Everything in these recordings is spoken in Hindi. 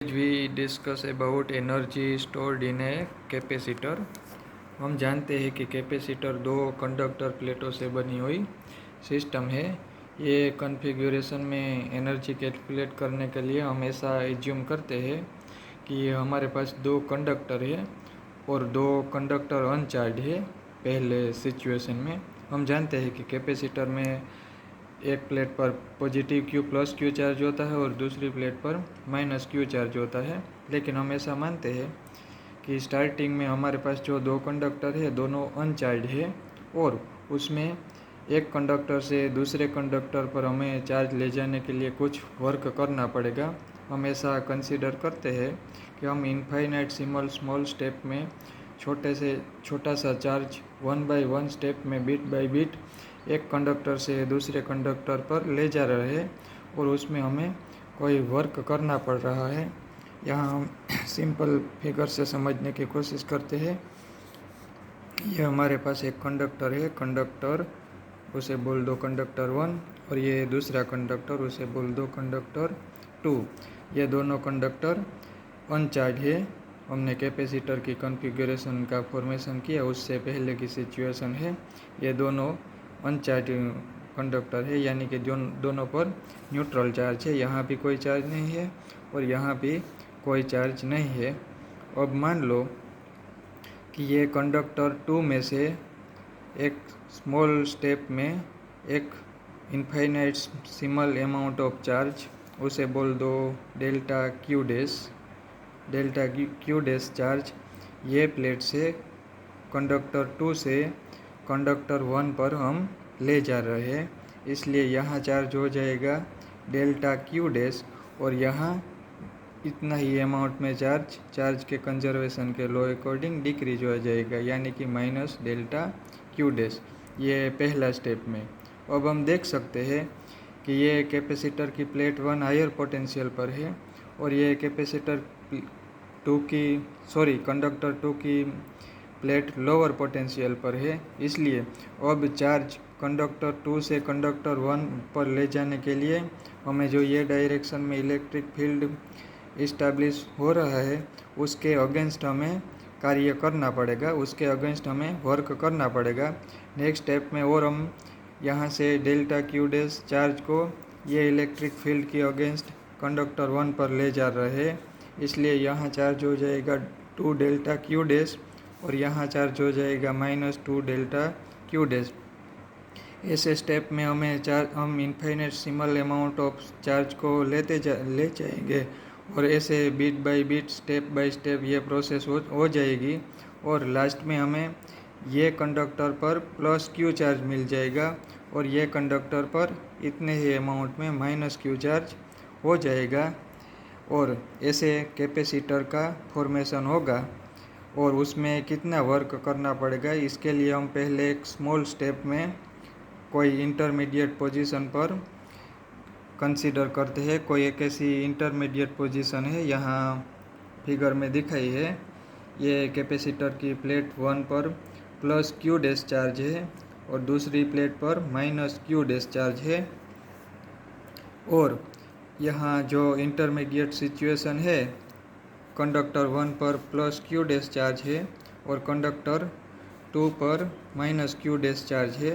We discuss about energy stored in a capacitor. हम जानते हैं कि कैपेसिटर दो कंडक्टर प्लेटों से बनी हुई सिस्टम है। ये कॉन्फ़िगरेशन में एनर्जी कैलकुलेट करने के लिए हम ऐसा एज्यूम करते हैं कि हमारे पास दो कंडक्टर है और दो कंडक्टर अनचार्ज है। पहले सिचुएशन में हम जानते हैं कि कैपेसिटर में एक प्लेट पर पॉजिटिव क्यू चार्ज होता है और दूसरी प्लेट पर माइनस क्यू चार्ज होता है। लेकिन हम ऐसा मानते हैं कि स्टार्टिंग में हमारे पास जो दो कंडक्टर है दोनों अनचार्ज है और उसमें एक कंडक्टर से दूसरे कंडक्टर पर हमें चार्ज ले जाने के लिए कुछ वर्क करना पड़ेगा। हम ऐसा कंसीडर करते हैं कि हम इनफाइनाइट स्मॉल स्टेप में छोटा सा चार्ज 1 बाय 1 स्टेप में बिट बाय बिट एक कंडक्टर से दूसरे कंडक्टर पर ले जा रहे हैं और उसमें हमें कोई वर्क करना पड़ रहा है। यहाँ हम सिंपल फिगर से समझने की कोशिश करते हैं। ये हमारे पास एक कंडक्टर है, कंडक्टर उसे बोल दो कंडक्टर 1 और ये दूसरा कंडक्टर उसे बोल दो कंडक्टर 2। ये दोनों कंडक्टर अनचार्ज है। हमने कैपेसिटर की कॉन्फ़िगरेशन का फॉर्मेशन किया उससे पहले की सिचुएशन है। ये दोनों अनचार्ज कंडक्टर है, यानी कि दोनों पर न्यूट्रल चार्ज है। यहाँ भी कोई चार्ज नहीं है और यहाँ भी कोई चार्ज नहीं है। अब मान लो कि ये कंडक्टर 2 में से एक स्मॉल स्टेप में एक infinite small amount of charge उसे बोल दो डेल्टा क्यू डैश चार्ज ये प्लेट से कंडक्टर 2 से कंडक्टर 1 पर हम ले जा रहे हैं, इसलिए यहाँ चार्ज हो जाएगा डेल्टा क्यू डैश और यहाँ इतना ही अमाउंट में चार्ज के कंजर्वेशन के लॉ अकॉर्डिंग डिक्रीज हो जाएगा, यानी कि माइनस डेल्टा क्यू डैश। ये पहला स्टेप में। अब हम देख सकते हैं कि ये कैपेसिटर की प्लेट 1 हायर पोटेंशियल पर है और ये कैपेसिटर कंडक्टर 2 की प्लेट लोअर पोटेंशियल पर है। इसलिए अब चार्ज कंडक्टर 2 से कंडक्टर 1 पर ले जाने के लिए हमें जो ये डायरेक्शन में इलेक्ट्रिक फील्ड इस्टेब्लिश हो रहा है उसके अगेंस्ट हमें कार्य करना पड़ेगा, उसके अगेंस्ट हमें वर्क करना पड़ेगा। नेक्स्ट स्टेप में और हम यहाँ से डेल्टा क्यू डैश चार्ज को ये इलेक्ट्रिक फील्ड के अगेंस्ट कंडक्टर 1 पर ले जा रहे हैं, इसलिए यहाँ चार्ज हो जाएगा 2 डेल्टा क्यू डैश और यहाँ चार्ज हो जाएगा -2 डेल्टा क्यू डैश। ऐसे स्टेप में हम infinite small amount of charge को ले जाएंगे और ऐसे bit by bit step by step ये प्रोसेस हो जाएगी और लास्ट में हमें ये कंडक्टर पर प्लस क्यू चार्ज मिल जाएगा और ये कंडक्टर पर इतने ही अमाउंट में माइनस क्यू चार्ज हो जाएगा और ऐसे कैपेसिटर का फॉर्मेशन होगा। और उसमें कितना वर्क करना पड़ेगा इसके लिए हम पहले एक स्मॉल स्टेप में कोई इंटरमीडिएट पोजीशन पर कंसीडर करते हैं। कोई एक ऐसी इंटरमीडिएट पोजीशन है, यहाँ फिगर में दिखाई है। ये कैपेसिटर की प्लेट 1 पर प्लस क्यू डैश चार्ज है और दूसरी प्लेट पर माइनस क्यू डैश चार्ज है और यहाँ जो इंटरमीडिएट सिचुएशन है कंडक्टर 1 पर प्लस क्यू डैश चार्ज है और कंडक्टर 2 पर माइनस क्यू डैश चार्ज है।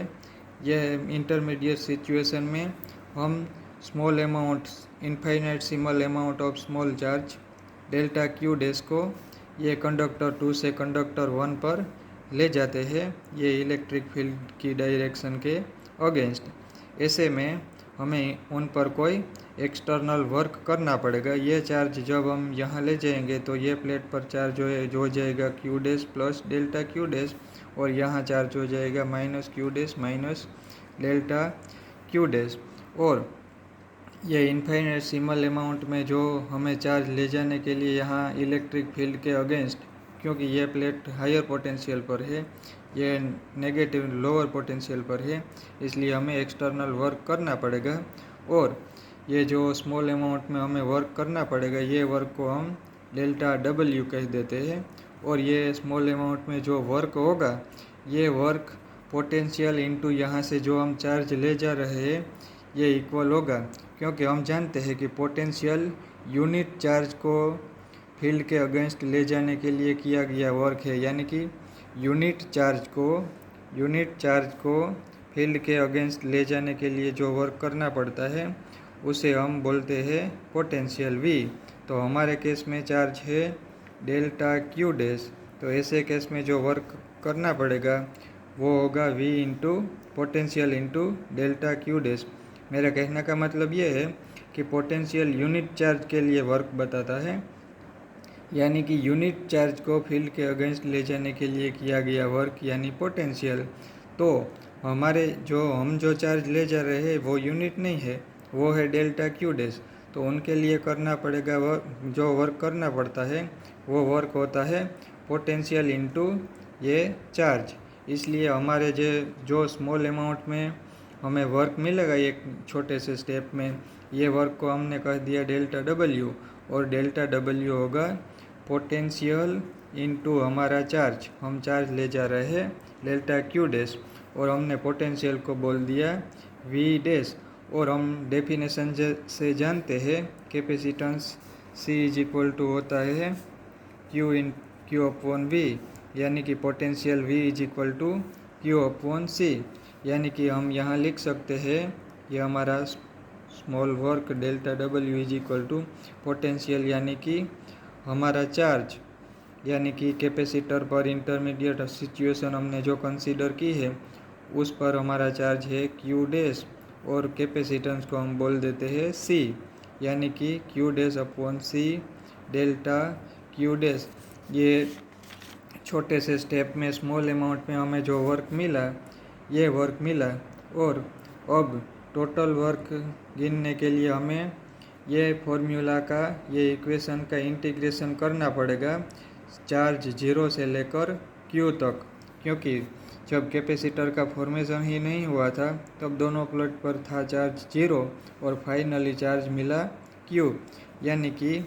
यह इंटरमीडिएट सिचुएशन में हम small amount infinite small amount of small charge delta Q dash को ये कंडक्टर 2 से कंडक्टर 1 पर ले जाते हैं, ये इलेक्ट्रिक फील्ड की डायरेक्शन के अगेंस्ट। ऐसे में हमें उन पर कोई एक्सटर्नल वर्क करना पड़ेगा। ये चार्ज जब हम यहाँ ले जाएंगे तो ये प्लेट पर चार्ज हो जाएगा Q dash plus delta Q dash और यहाँ चार्ज हो जाएगा minus Q dash minus delta Q dash. और ये इनफाइनाइट स्मॉल अमाउंट में जो हमें चार्ज ले जाने के लिए यहाँ इलेक्ट्रिक फील्ड के अगेंस्ट, क्योंकि ये प्लेट हायर पोटेंशियल पर है, ये नेगेटिव लोअर पोटेंशियल पर है, इसलिए हमें एक्सटर्नल वर्क करना पड़ेगा। और ये जो स्मॉल अमाउंट में हमें वर्क करना पड़ेगा ये वर्क को हम डेल्टा डब्ल्यू कह देते हैं और ये स्मॉल अमाउंट में जो वर्क होगा ये वर्क पोटेंशियल इनटू यहाँ से जो हम चार्ज ले जा रहे हैं ये इक्वल होगा, क्योंकि हम जानते हैं कि पोटेंशियल यूनिट चार्ज को फील्ड के अगेंस्ट ले जाने के लिए किया गया वर्क है, यानी कि यूनिट चार्ज को फील्ड के अगेंस्ट ले जाने के लिए जो वर्क करना पड़ता है उसे हम बोलते हैं पोटेंशियल V। तो हमारे केस में चार्ज है डेल्टा क्यू डैश, तो ऐसे केस में जो वर्क करना पड़ेगा वो होगा V into potential into delta Q dash. मेरा कहने का मतलब ये है कि पोटेंशियल यूनिट चार्ज के लिए वर्क बताता है, यानी कि यूनिट चार्ज को फील्ड के अगेंस्ट ले जाने के लिए किया गया वर्क यानी पोटेंशियल। तो हमारे हम जो चार्ज ले जा रहे हैं वो यूनिट नहीं है, वो है डेल्टा क्यू डैश। तो उनके लिए करना पड़ेगा जो वर्क करना पड़ता है वो वर्क होता है पोटेंशियल इंटू ये चार्ज। इसलिए हमारे जो स्मॉल अमाउंट में हमें वर्क मिलेगा एक छोटे से स्टेप में, ये वर्क को हमने कह दिया डेल्टा डब्ल्यू, और डेल्टा डब्ल्यू होगा पोटेंशियल इंटू हमारा चार्ज। हम चार्ज ले जा रहे हैं डेल्टा क्यू डैश और हमने पोटेंशियल को बोल दिया V डैश। और हम डेफिनेशन से जानते हैं capacitance C is equal to होता है Q अपॉन V, यानी कि potential V is equal to Q upon C। यानी कि हम यहाँ लिख सकते हैं ये हमारा small work delta W is equal to potential यानी कि हमारा चार्ज, यानी कि कैपेसिटर पर इंटरमीडिएट सिचुएशन हमने जो कंसीडर की है उस पर हमारा चार्ज है Q डैश, और कैपेसिटेंस को हम बोल देते हैं C, यानी कि Q dash upon C delta Q dash. ये छोटे से स्टेप में स्मॉल अमाउंट में हमें जो वर्क मिला ये वर्क मिला। और अब टोटल वर्क गिनने के लिए हमें ये फॉर्मूला का ये इक्वेशन का इंटीग्रेशन करना पड़ेगा चार्ज 0 से लेकर Q तक, क्योंकि जब कैपेसिटर का फॉर्मेशन ही नहीं हुआ था तब दोनों प्लेट पर था चार्ज 0 और फाइनली चार्ज मिला Q। यानी कि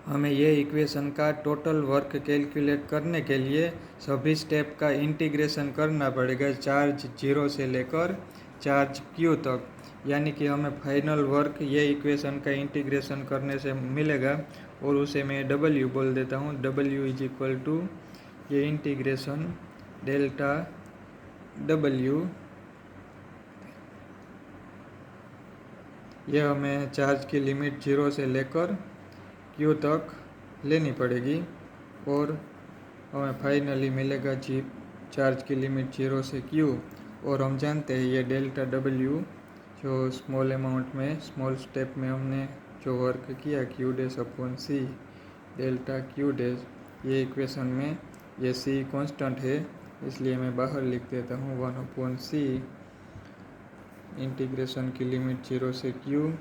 हमें ये इक्वेशन का टोटल वर्क कैलकुलेट करने के लिए सभी स्टेप का इंटीग्रेशन करना पड़ेगा चार्ज 0 से लेकर चार्ज Q तक। यानी कि हमें फाइनल वर्क ये इक्वेशन का इंटीग्रेशन करने से मिलेगा, और उसे मैं W बोल देता हूँ। W इज इक्वल टू ये इंटीग्रेशन डेल्टा W, यह हमें चार्ज की लिमिट 0 से लेकर Q तक लेनी पड़ेगी, और हमें फाइनली मिलेगा चार्ज की लिमिट 0 से Q। और हम जानते हैं ये डेल्टा W जो स्मॉल अमाउंट में स्मॉल स्टेप में हमने जो वर्क किया Q dash upon C delta Q dash, ये इक्वेशन में ये C कांस्टेंट है इसलिए मैं बाहर लिख देता हूँ 1 अपॉन C इंटीग्रेशन की लिमिट 0 से Q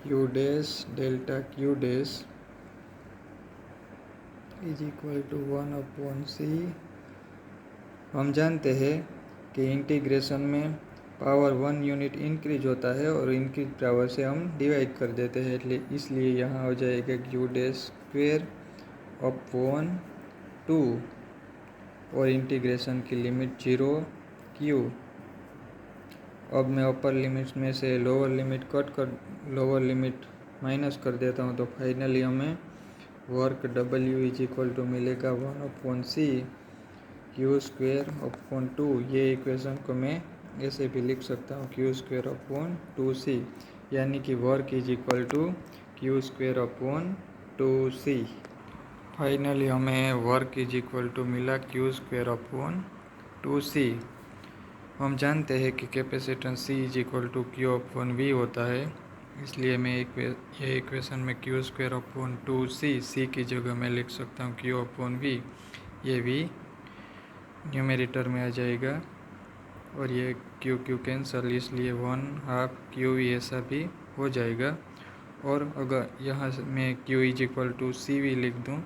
Q dash delta Q dash is equal to 1 upon C। हम जानते हैं कि इंटीग्रेशन में पावर 1 यूनिट इंक्रीज होता है और इंक्रीज पावर से हम डिवाइड कर देते हैं, इसलिए यहाँ हो जाएगा Q डैश स्क्वेयर अपॉन 2 और इंटीग्रेशन की लिमिट 0 Q। अब मैं अपर लिमिट में से लोअर लिमिट माइनस कर देता हूँ, तो फाइनली हमें work W is equal to मिलेगा 1 upon C Q square upon 2। ये इक्वेशन को मैं ऐसे भी लिख सकता हूँ Q स्क्वेयर अपॉन 2C, यानी कि work is equal to Q square upon 2C। Finally हमें वर्क इज इक्वल टू मिला Q स्क्वेयर अपॉन 2C। हम जानते हैं कि capacitance C is equal to Q upon V होता है, इसलिए मैं ये इक्वेशन में Q स्क्वेयर अपॉन 2C की जगह मैं लिख सकता हूँ Q अपॉन V। ये V न्यूमरेटर में आ जाएगा और ये Q कैंसल, इसलिए 1/2 QV ऐसा भी हो जाएगा। और अगर यहाँ से मैं Q is equal to CV लिख दूँ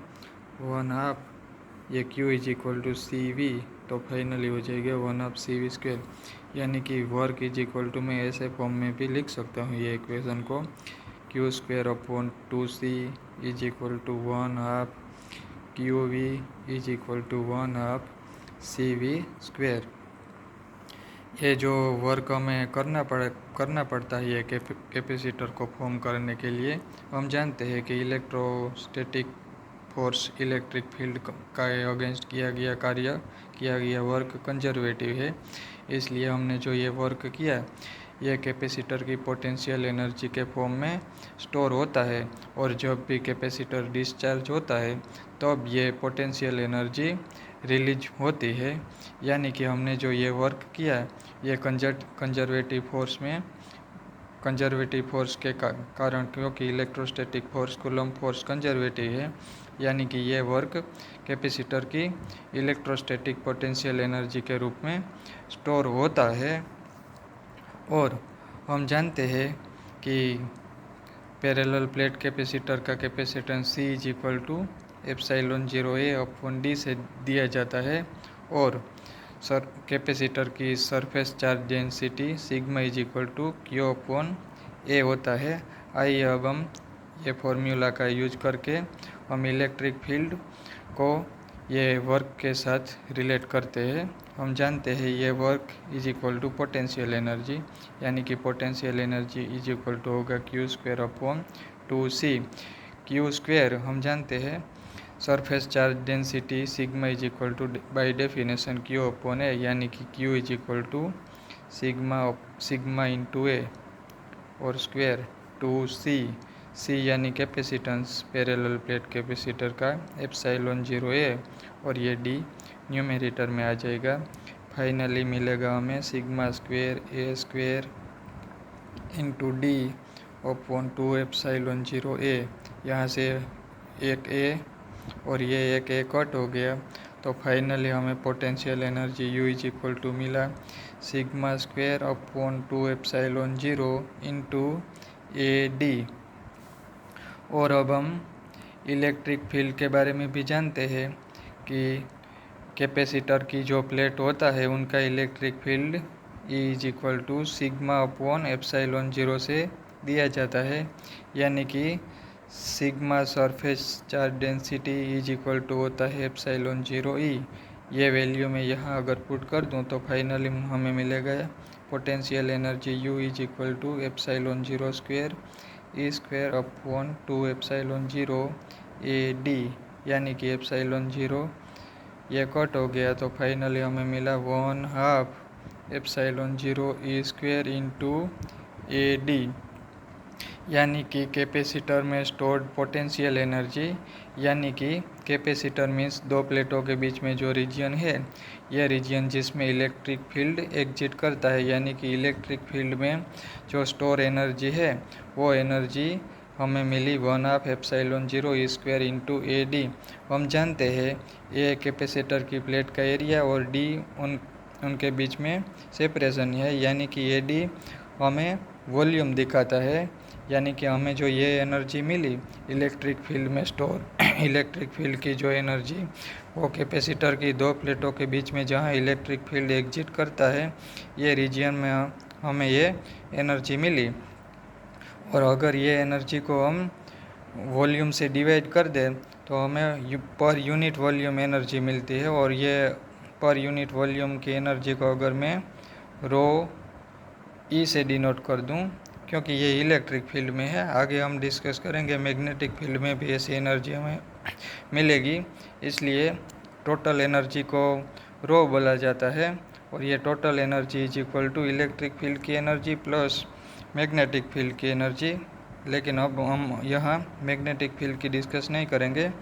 1/2 ये Q is equal to CV, तो फाइनली हो जाएगा 1/2 CV स्क्वेयर। यानी कि वर्क इज इक्वल टू मैं ऐसे फॉर्म में भी लिख सकता हूँ ये इक्वेशन को Q square upon 2C is equal to 1/2 QV is equal to 1/2 CV square. ये जो वर्क हमें करना पड़ता है ये कैपेसिटर को फॉर्म करने के लिए, हम जानते हैं कि इलेक्ट्रोस्टैटिक फोर्स इलेक्ट्रिक फील्ड का अगेंस्ट किया गया वर्क कंजर्वेटिव है। इसलिए हमने जो ये वर्क किया यह कैपेसिटर की पोटेंशियल एनर्जी के फॉर्म में स्टोर होता है, और जब भी कैपेसिटर डिस्चार्ज होता है तब ये पोटेंशियल एनर्जी रिलीज होती है। यानी कि हमने जो ये वर्क किया ये कंजर्वेटिव फोर्स के कारण, क्योंकि electrostatic force coulomb force conservative है, यानी कि ये वर्क कैपेसिटर की इलेक्ट्रोस्टैटिक पोटेंशियल एनर्जी के रूप में स्टोर होता है। और हम जानते हैं कि पैरेलल प्लेट कैपेसिटर का capacitance C is equal to ε0A/d से दिया जाता है, और कैपेसिटर की surface charge density sigma is equal to Q/A होता है। आइए अब हम ये फॉर्मूला का यूज करके हम इलेक्ट्रिक फील्ड को ये वर्क के साथ रिलेट करते हैं। हम जानते हैं ये work is equal to potential energy, यानी कि potential energy is equal to होगा Q²/2C। Q² हम जानते हैं surface charge density sigma is equal to by definition Q/A, यानी कि Q is equal to sigma into A और स्क्वेयर 2C यानी कैपेसिटेंस पैरेलल प्लेट कैपेसिटर का ε0A, और ये D न्यूमरेटर में आ जाएगा। फाइनली मिलेगा हमें सिग्मा² A² इंटू D/2ε0A। यहाँ से एक A और ये एक A कट हो गया, तो फाइनली हमें potential energy U is equal to मिला σ²/2ε0 इंटू AD। और अब हम इलेक्ट्रिक फील्ड के बारे में भी जानते हैं कि कैपेसिटर की जो प्लेट होता है उनका electric field E is equal to σ/ε0 से दिया जाता है, यानी कि sigma surface charge density is equal to होता है ε0E। ये वैल्यू मैं यहाँ अगर पुट कर दूँ तो फाइनली हमें मिलेगा potential energy U is equal to ε0² E²/2ε0 AD, यानी कि ε0 ये कट हो गया, तो फाइनली हमें मिला 1/2 ε0 E² इंटू AD, यानी कि कैपेसिटर में स्टोर्ड पोटेंशियल एनर्जी, यानी कि कैपेसिटर मीन्स दो प्लेटों के बीच में जो रीजन है, यह रीजन जिसमें इलेक्ट्रिक फील्ड एग्जिट करता है, यानी कि इलेक्ट्रिक फील्ड में जो स्टोर एनर्जी है वो एनर्जी हमें मिली 1/2 ε0 E² इंटू AD। हम जानते हैं A कैपेसिटर की प्लेट का एरिया और D उनके बीच में सेपरेशन है, यानी कि AD हमें वॉल्यूम दिखाता है, यानी कि हमें जो ये एनर्जी मिली इलेक्ट्रिक फील्ड में स्टोर इलेक्ट्रिक फील्ड की जो एनर्जी वो कैपेसिटर की दो प्लेटों के बीच में जहाँ इलेक्ट्रिक फील्ड एग्जिट करता है ये रीजन में हमें ये एनर्जी मिली। और अगर ये एनर्जी को हम वॉल्यूम से डिवाइड कर दें तो हमें पर यूनिट वॉल्यूम एनर्जी मिलती है, और ये पर यूनिट वॉल्यूम की एनर्जी को अगर मैं ρE से डिनोट कर दूं, क्योंकि ये इलेक्ट्रिक फील्ड में है, आगे हम डिस्कस करेंगे मैग्नेटिक फील्ड में भी ऐसी एनर्जी हमें मिलेगी, इसलिए टोटल एनर्जी को ρ बोला जाता है। और ये total energy is equal to electric field की एनर्जी प्लस मैग्नेटिक फील्ड की एनर्जी। लेकिन अब हम यहाँ मैग्नेटिक फील्ड की डिस्कस नहीं करेंगे।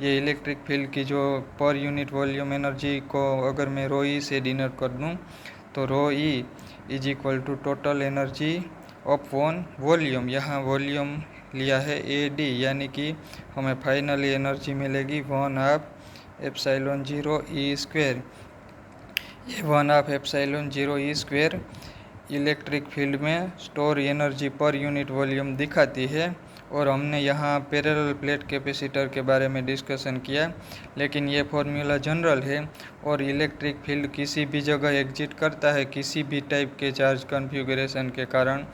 ये इलेक्ट्रिक फील्ड की जो पर यूनिट वॉल्यूम एनर्जी को अगर मैं ρE से डिनोट कर दूँ तो ρE is equal to total energy of one volume, यहाँ वॉल्यूम लिया है AD, यानी कि हमें फाइनली एनर्जी मिलेगी 1/2 ε0 E²। ये 1/2 ε0 E² इलेक्ट्रिक फील्ड में store energy per unit volume दिखाती है। और हमने यहाँ पैरेलल प्लेट कैपेसिटर के बारे में डिस्कशन किया, लेकिन ये फॉर्मूला जनरल है और इलेक्ट्रिक फील्ड किसी भी जगह एग्जिट करता है किसी भी टाइप के चार्ज कॉन्फ़िगरेशन के कारण,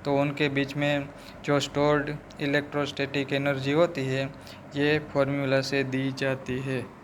तो उनके बीच में जो स्टोर्ड इलेक्ट्रोस्टैटिक एनर्जी होती है ये फॉर्मूला से दी जाती है।